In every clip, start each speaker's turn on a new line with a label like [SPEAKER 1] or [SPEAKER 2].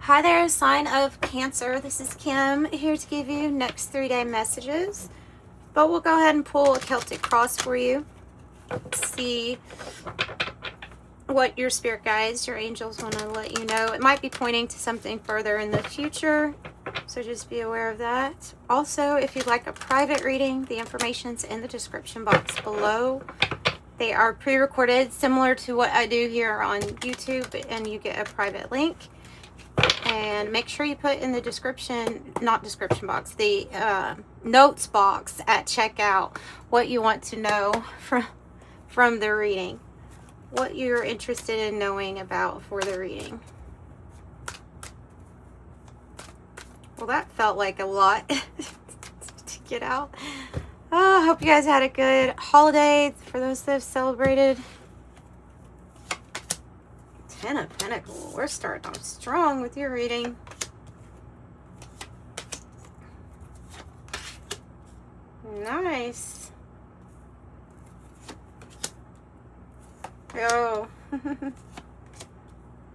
[SPEAKER 1] Hi there, sign of Cancer. This is Kim here to give you next 3-day messages. But we'll go ahead and pull a Celtic cross for you. See what your spirit guides, your angels want to let you know. It might be pointing to something further in the future, so just be aware of that. Also, if you'd like a private reading, the information's in the description box below. They are pre-recorded, similar to what I do here on YouTube, and you get a private link. And make sure you put in the description, not description box, the notes box at checkout what you want to know from the reading. What you're interested in knowing about for the reading. Well, that felt like a lot to get out. Oh, I hope you guys had a good holiday for those that have celebrated. 10 of Pentacles. We're starting off strong with your reading. Nice. Oh.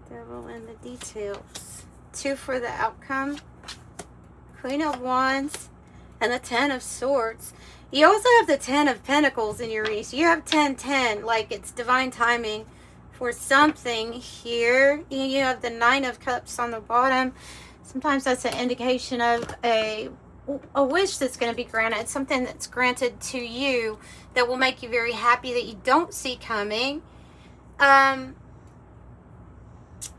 [SPEAKER 1] Devil in the details. 2 for the outcome. Queen of Wands. And the 10 of Swords. You also have the 10 of Pentacles in your reading. So you have 10-10. Like it's divine timing for something here. You have the 9 of Cups on the bottom. Sometimes that's an indication of a wish that's going to be granted, something that's granted to you that will make you very happy that you don't see coming.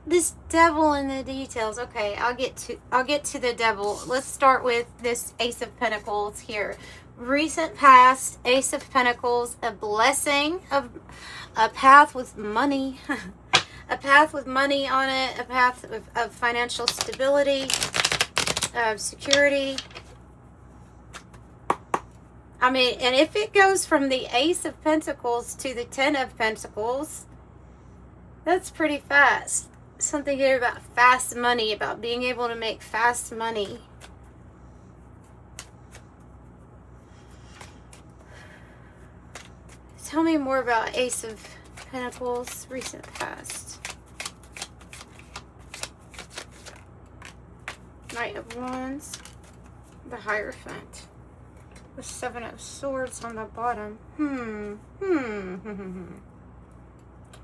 [SPEAKER 1] This devil in the details. Okay, I'll get to the devil. Let's start with this Ace of Pentacles here. Recent past, Ace of Pentacles, a blessing of a path with money, a path with money on it, a path of financial stability, of security. I mean, and if it goes from the Ace of Pentacles to the 10 of Pentacles, that's pretty fast. Something here about fast money, about being able to make fast money. Tell me more about Ace of Pentacles, recent past. Knight of Wands, the Hierophant, the 7 of Swords on the bottom.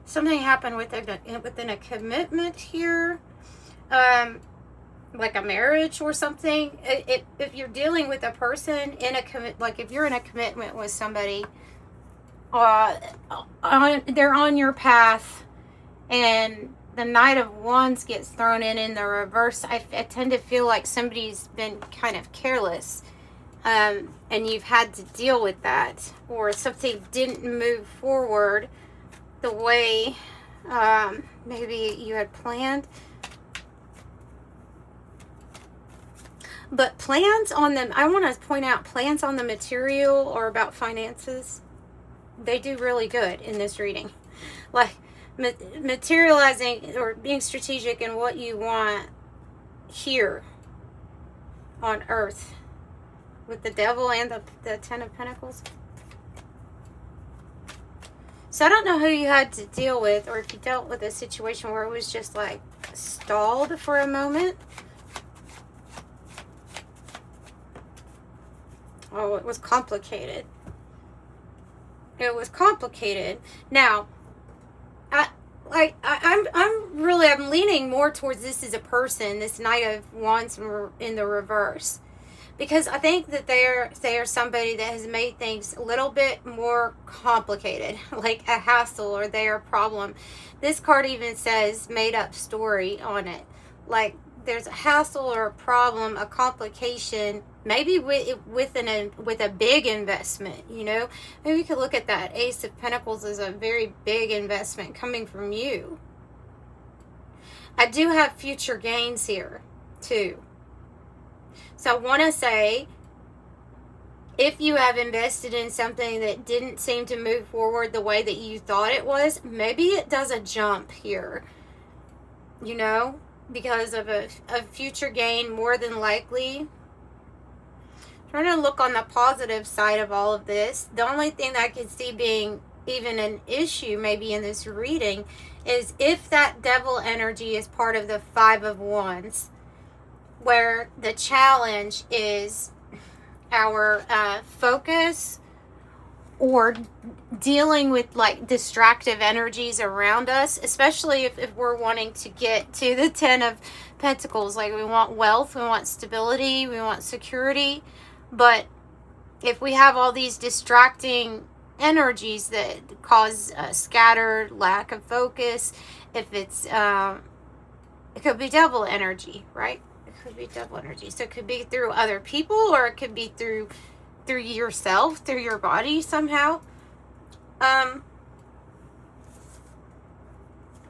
[SPEAKER 1] Something happened within a commitment here, like a marriage or something. If you're dealing with a person in a like if you're in a commitment with somebody, they're on your path, and the Knight of Wands gets thrown in the reverse. I tend to feel like somebody's been kind of careless, and you've had to deal with that, or something didn't move forward the way maybe you had planned. But plans on them, I want to point out, plans on the material or about finances, they do really good in this reading. Like materializing or being strategic in what you want here on earth with the devil and the 10 of Pentacles. So I don't know who you had to deal with, or if you dealt with a situation where it was just like stalled for a moment. Oh, it was complicated. It was complicated. Now, I'm leaning more towards this as a person, this Knight of Wands in the reverse, because I think that they are somebody that has made things a little bit more complicated, like a hassle, or they are a problem. This card even says made up story on it, like there's a hassle or a problem, a complication, maybe with a big investment. You know, maybe you could look at that Ace of Pentacles as a very big investment coming from you. I do have future gains here too. So I want to say, if you have invested in something that didn't seem to move forward the way that you thought it was, maybe it does a jump here, you know, because of a future gain, more than likely. Trying to look on the positive side of all of this. The only thing that I could see being even an issue maybe in this reading is if that devil energy is part of the Five of Wands, where the challenge is our focus or dealing with like distractive energies around us, especially if we're wanting to get to the Ten of Pentacles. Like we want wealth, we want stability, we want security, but if we have all these distracting energies that cause scattered, lack of focus, if it's it could be devil energy, right? It could be devil energy. So it could be through other people, or it could be through yourself, through your body somehow.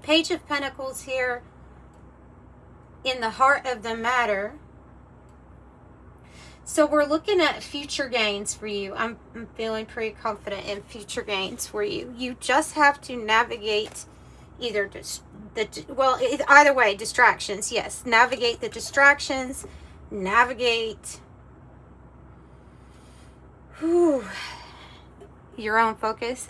[SPEAKER 1] Page of Pentacles here in the heart of the matter. So we're looking at future gains for you. I'm feeling pretty confident in future gains for you. You just have to navigate either either way, distractions. Yes, navigate the distractions. Navigate your own focus.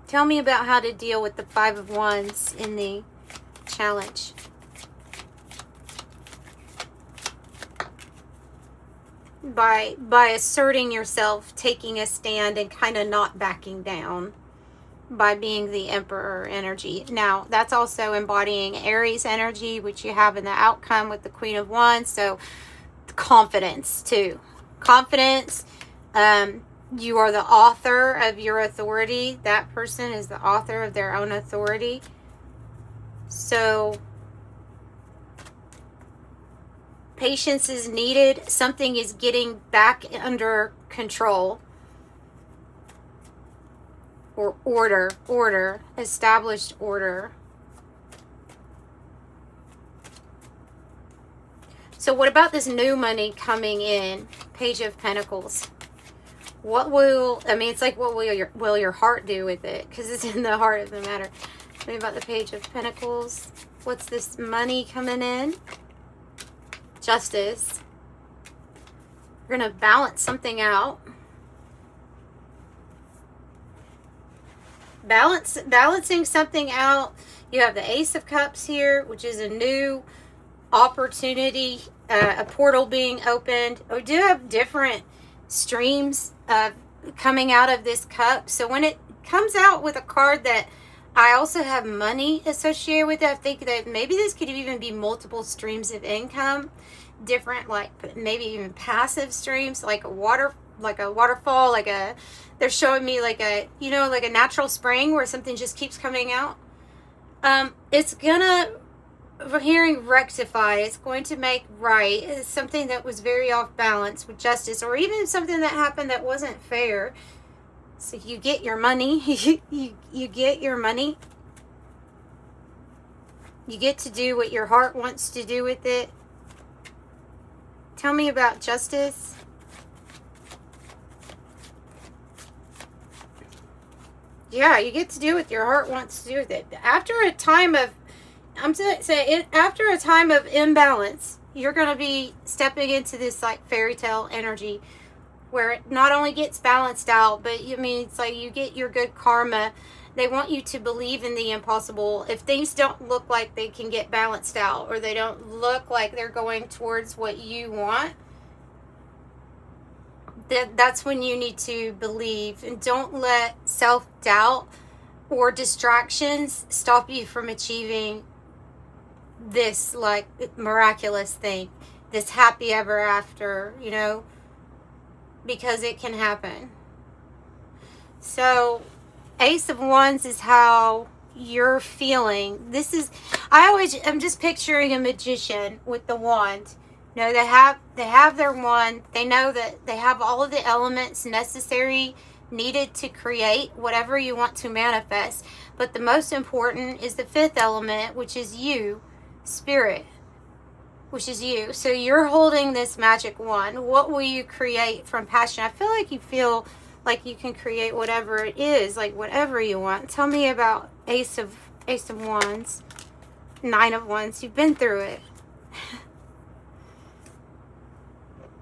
[SPEAKER 1] Tell me about how to deal with the Five of Wands in the challenge. By asserting yourself, taking a stand, and kind of not backing down, by being the Emperor energy. Now, that's also embodying Aries energy, which you have in the outcome with the Queen of Wands. So, confidence too. Confidence. You are the author of your authority. That person is the author of their own authority. So, patience is needed. Something is getting back under control. Or order, established order. So what about this new money coming in? Page of Pentacles. What will, it's like, what will your heart do with it? Because it's in the heart of the matter. Tell me about the Page of Pentacles. What's this money coming in? Justice. We're going to balance something out. Balancing something out. You have the Ace of Cups here, which is a new opportunity, a portal being opened. We do have different streams coming out of this cup. So when it comes out with a card that I also have money associated with it, I think that maybe this could even be multiple streams of income, different, like maybe even passive streams, like a waterfall, they're showing me like a natural spring where something just keeps coming out. It's gonna, we're hearing rectify. It's going to make right. It's something that was very off balance with justice, or even something that happened that wasn't fair. So you get your money. you get your money. You get to do what your heart wants to do with it. Tell me about justice. Yeah, you get to do what your heart wants to do with it. After a time of, after a time of imbalance, you're going to be stepping into this like fairy tale energy where it not only gets balanced out, but it's like you get your good karma. They want you to believe in the impossible. If things don't look like they can get balanced out, or they don't look like they're going towards what you want, that's when you need to believe, and don't let self-doubt or distractions stop you from achieving this like miraculous thing, this happy ever after, because it can happen. So Ace of Wands is how you're feeling. This is, I'm just picturing a magician with the wand. No, they have their wand. They know that they have all of the elements necessary, needed to create whatever you want to manifest. But the most important is the fifth element, which is you, spirit, which is you. So you're holding this magic wand. What will you create from passion? I feel like you can create whatever it is, like whatever you want. Tell me about Ace of Wands, Nine of Wands. You've been through it.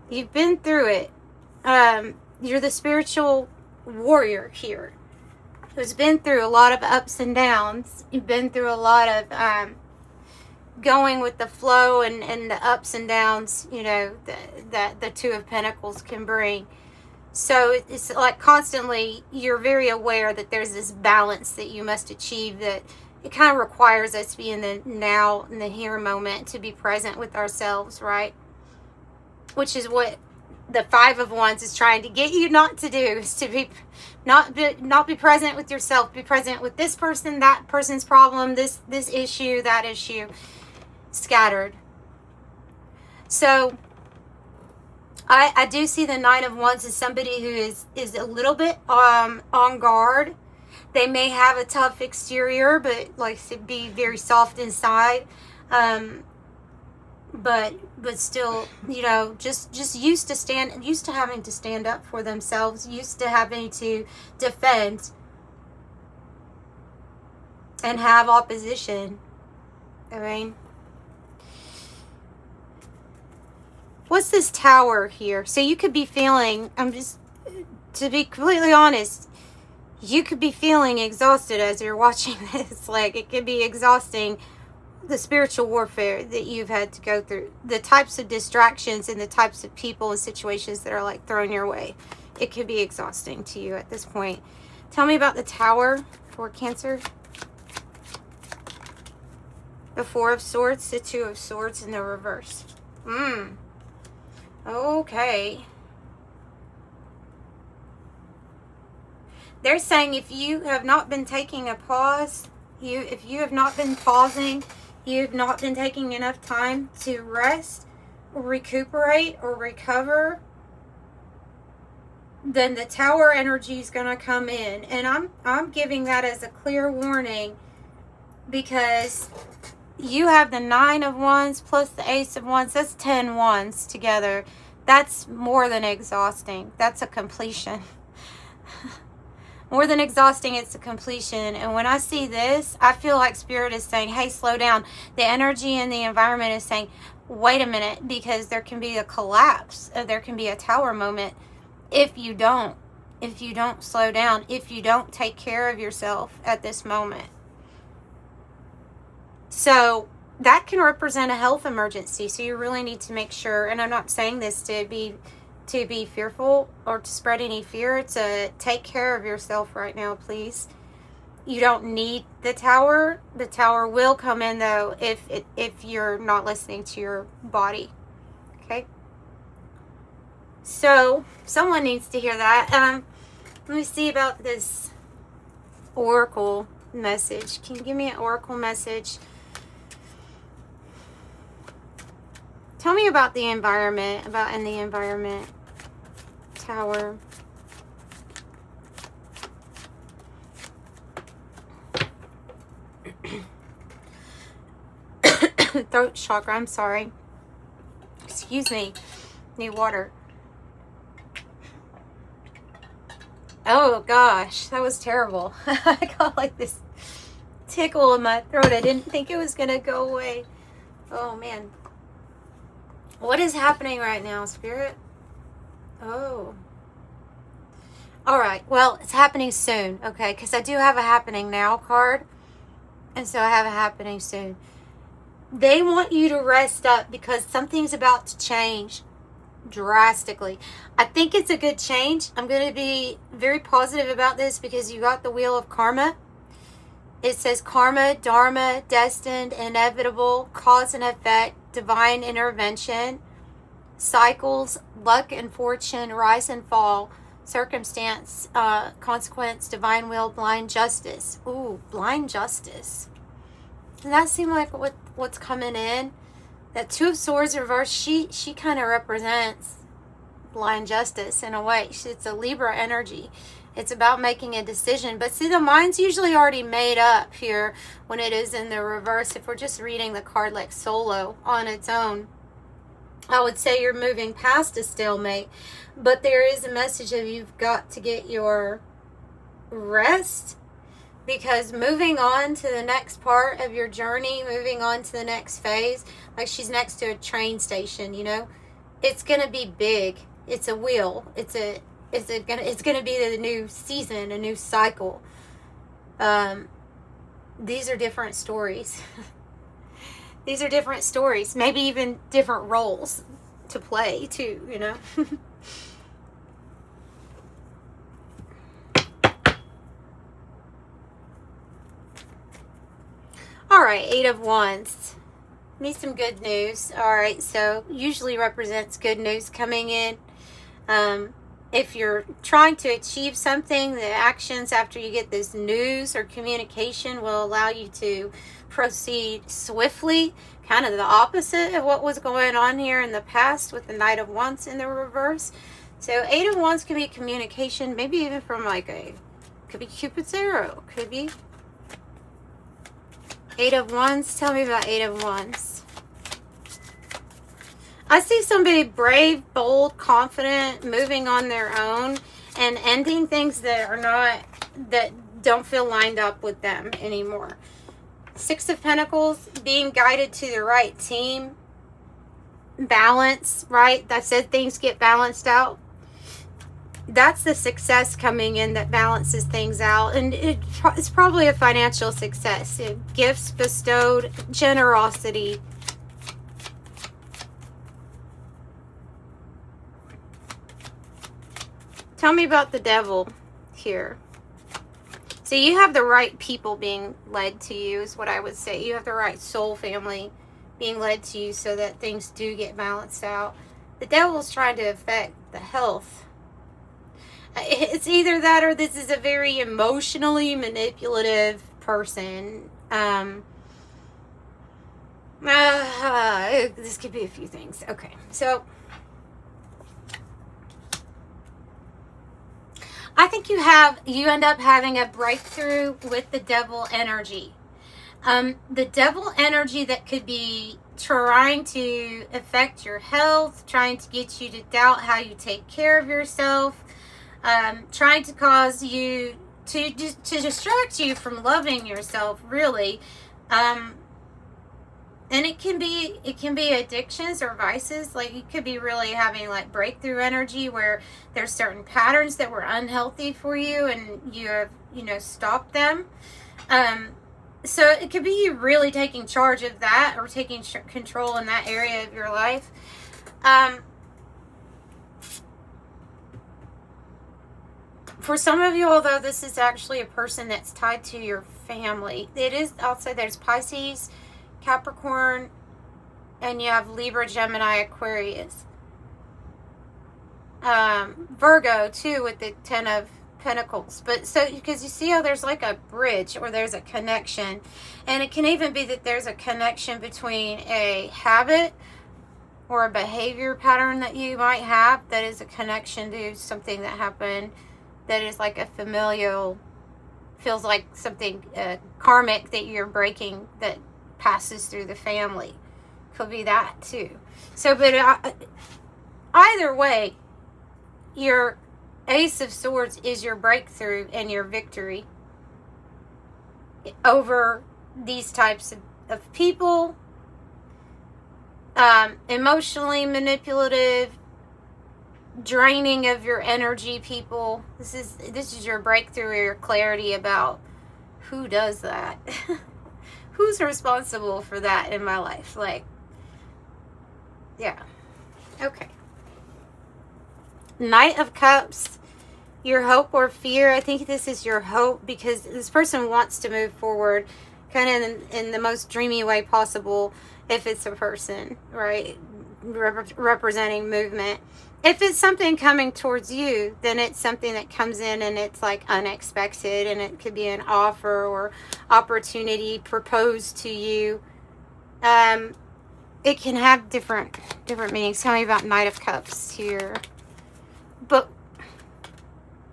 [SPEAKER 1] You've been through it. you're the spiritual warrior here, who's been through a lot of ups and downs. You've been through a lot of going with the flow and the ups and downs, you know, that the Two of Pentacles can bring. So it's like constantly you're very aware that there's this balance that you must achieve, that it kind of requires us to be in the now, in the here moment, to be present with ourselves, right? Which is what the Five of Wands is trying to get you not to do, is to be not be present with yourself. Be present with this person, that person's problem, this issue, that issue, scattered. So I do see the Nine of Wands as somebody who is a little bit on guard. They may have a tough exterior, but likes to be very soft inside. But still, you know, just used to having to stand up for themselves, used to having to defend and have opposition. I mean, what's this Tower here? So you could be feeling, to be completely honest, you could be feeling exhausted as you're watching this. Like, it could be exhausting, the spiritual warfare that you've had to go through, the types of distractions and the types of people and situations that are like thrown your way. It could be exhausting to you at this point. Tell me about the Tower for Cancer. The Four of Swords, the Two of Swords in the reverse. Okay. They're saying if you have not been taking a pause, if you have not been pausing, you've not been taking enough time to rest, or recuperate, or recover, then the Tower energy is going to come in. And I'm giving that as a clear warning, because you have the Nine of Wands plus the Ace of Wands. That's 10 wands together. That's more than exhausting. That's a completion. More than exhausting, it's a completion. And when I see this, I feel like Spirit is saying, hey, slow down. The energy in the environment is saying, wait a minute, because there can be a collapse. There can be a Tower moment if you don't slow down, if you don't take care of yourself at this moment. So that can represent a health emergency. So you really need to make sure, and I'm not saying this to be fearful or to spread any fear, to take care of yourself right now, please. You don't need the Tower. The Tower will come in, though, if you're not listening to your body. Okay? So someone needs to hear that. Let me see about this Oracle message. Can you give me an Oracle message? Tell me about the environment, in the environment. Tower. Throat chakra, I'm sorry. Excuse me. Need water. Oh gosh, that was terrible. I got like this tickle in my throat. I didn't think it was going to go away. Oh man. What is happening right now, Spirit? Oh. Alright, well, it's happening soon, okay? Because I do have a happening now card. And so I have a happening soon. They want you to rest up because something's about to change drastically. I think it's a good change. I'm going to be very positive about this because you got the Wheel of Karma. It says karma, dharma, destined, inevitable, cause and effect, divine intervention, cycles, luck and fortune, rise and fall, circumstance, consequence, divine will, blind justice. Ooh, blind justice. Does that seem like what's coming in? That Two of Swords reverse, she kind of represents blind justice in a way. It's a Libra energy. It's about making a decision. But see, the mind's usually already made up here when it is in the reverse. If we're just reading the card like solo on its own, I would say you're moving past a stalemate. But there is a message of you've got to get your rest. Because moving on to the next part of your journey, moving on to the next phase, like she's next to a train station, you know, it's going to be big. It's a wheel. It's gonna be the new season, a new cycle. These are different stories. These are different stories. Maybe even different roles to play too, you know. All right, 8 of Wands. Need some good news. All right, so usually represents good news coming in. If you're trying to achieve something, the actions after you get this news or communication will allow you to proceed swiftly. Kind of the opposite of what was going on here in the past with the Knight of Wands in the reverse. So 8 of Wands can be communication, maybe even from could be Cupid's arrow, could be 8 of Wands. Tell me about 8 of Wands. I see somebody brave, bold, confident, moving on their own and ending things that don't feel lined up with them anymore. 6 of Pentacles, being guided to the right team. Balance, right? That said, things get balanced out. That's the success coming in that balances things out. And it's probably a financial success. Gifts bestowed, generosity. Tell me about the Devil here. So you have the right people being led to you is what I would say. You have the right soul family being led to you so that things do get balanced out. The Devil's trying to affect the health. It's either that or this is a very emotionally manipulative person. This could be a few things. Okay, so I think you end up having a breakthrough with the Devil energy. The Devil energy that could be trying to affect your health, trying to get you to doubt how you take care of yourself, trying to cause you to distract you from loving yourself, really. And it can be addictions or vices. Like you could be really having like breakthrough energy where there's certain patterns that were unhealthy for you and you have, stopped them. So it could be you really taking charge of that or taking control in that area of your life. For some of you, although this is actually a person that's tied to your family, it is, I'll say there's Pisces, Capricorn, and you have Libra, Gemini, Aquarius. Virgo, too, with the 10 of Pentacles. But so, because you see how there's like a bridge or there's a connection. And it can even be that there's a connection between a habit or a behavior pattern that you might have that is a connection to something that happened that is like a familial, feels like something karmic that you're breaking that passes through the family. Could be that too. So, but either way, your Ace of Swords is your breakthrough and your victory over these types of people. Emotionally manipulative, draining of your energy people. This is your breakthrough or your clarity about who does that. Who's responsible for that in my life? Like, yeah. Okay. Knight of Cups, your hope or fear. I think this is your hope because this person wants to move forward kind of in the most dreamy way possible if it's a person, right? Representing movement. If it's something coming towards you, then it's something that comes in and it's like unexpected, and it could be an offer or opportunity proposed to you. It can have different meanings. Tell me about Knight of Cups here. But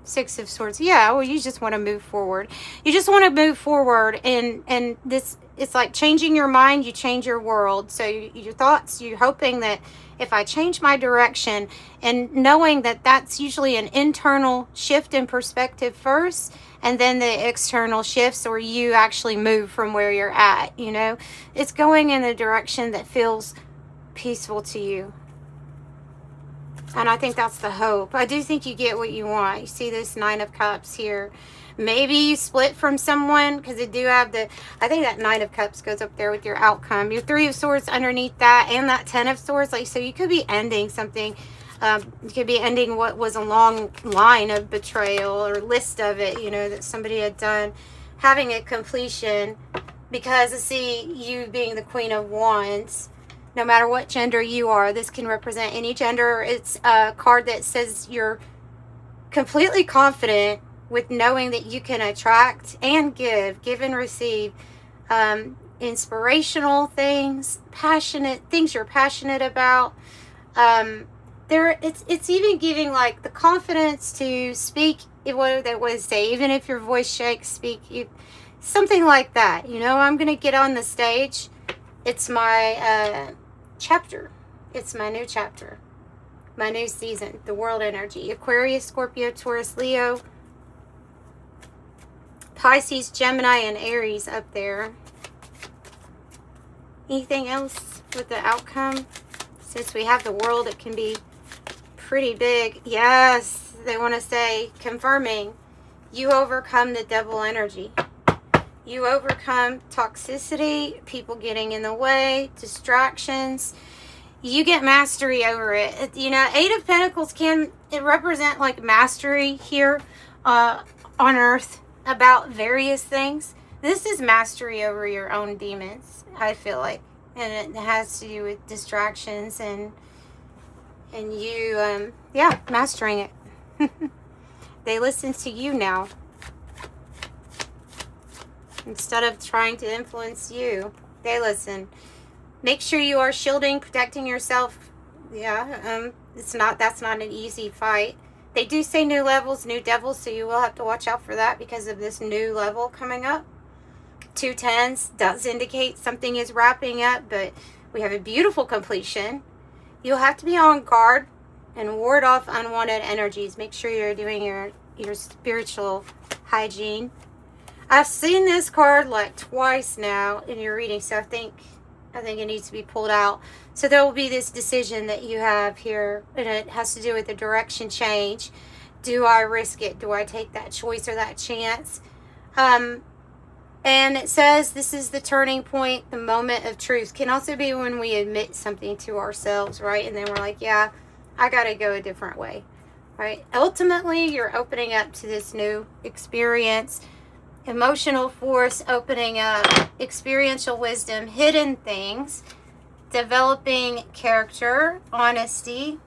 [SPEAKER 1] Six of Swords. Yeah, well, you just want to move forward. You just want to move forward, and this, it's like changing your mind, you change your world. So your thoughts, you're hoping that if I change my direction, and knowing that that's usually an internal shift in perspective first, and then the external shifts, or you actually move from where you're at, it's going in a direction that feels peaceful to you. And I think that's the hope. I do think you get what you want. You see this 9 of Cups here. Maybe you split from someone, because they do have the, I think that 9 of Cups goes up there with your outcome. Your 3 of Swords underneath that, and that 10 of Swords. Like, so you could be ending something. You could be ending what was a long line of betrayal, or list of it, you know, that somebody had done. Having a completion, because I see you being the Queen of Wands. No matter what gender you are, this can represent any gender. It's a card that says you're completely confident with knowing that you can attract and give and receive inspirational things, passionate things you're passionate about. It's even giving like the confidence to speak what they would say, even if your voice shakes, something like that. You know, I'm gonna get on the stage. It's my chapter. It's my new chapter, my new season. The world energy: Aquarius, Scorpio, Taurus, Leo, Pisces, Gemini, and Aries up there. Anything else with the outcome? Since we have the world, it can be pretty big. Yes, they want to say, confirming, you overcome the devil energy. You overcome toxicity, people getting in the way, distractions. You get mastery over it. You know, 8 of Pentacles it represent like mastery here on Earth about various things. This is mastery over your own demons, I feel like. And it has to do with distractions and you, yeah, mastering it. They listen to you now. Instead of trying to influence you, they listen. Make sure you are shielding, protecting yourself. Yeah, that's not an easy fight. They do say new levels, new devils, so you will have to watch out for that because of this new level coming up. 2 10s does indicate something is wrapping up, but we have a beautiful completion. You'll have to be on guard and ward off unwanted energies. Make sure you're doing your spiritual hygiene. I've seen this card like twice now in your reading, so I think it needs to be pulled out. So there will be this decision that you have here, and it has to do with the direction change. Do I risk it? Do I take that choice or that chance? And it says this is the turning point, the moment of truth. Can also be when we admit something to ourselves, right? And then we're like, yeah, I got to go a different way, right? Ultimately, you're opening up to this new experience. Emotional force, opening up, experiential wisdom, hidden things, developing character, honesty,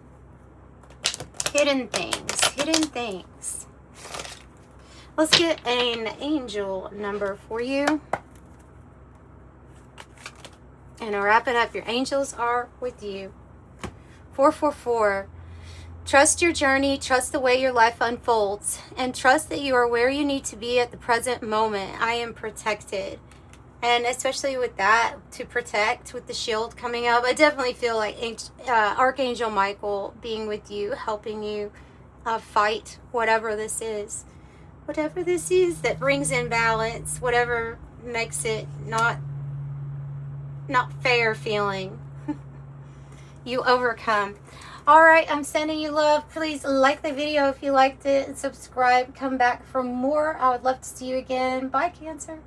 [SPEAKER 1] hidden things. Let's get an angel number for you. And to wrap it up, your angels are with you. 444. Trust your journey, trust the way your life unfolds, and trust that you are where you need to be at the present moment. I am protected. And especially with that, to protect, with the shield coming up, I definitely feel like Archangel Michael being with you, helping you fight whatever this is. Whatever this is that brings in balance, whatever makes it not fair feeling. You overcome. Alright, I'm sending you love. Please like the video if you liked it and subscribe. Come back for more. I would love to see you again. Bye, Cancer.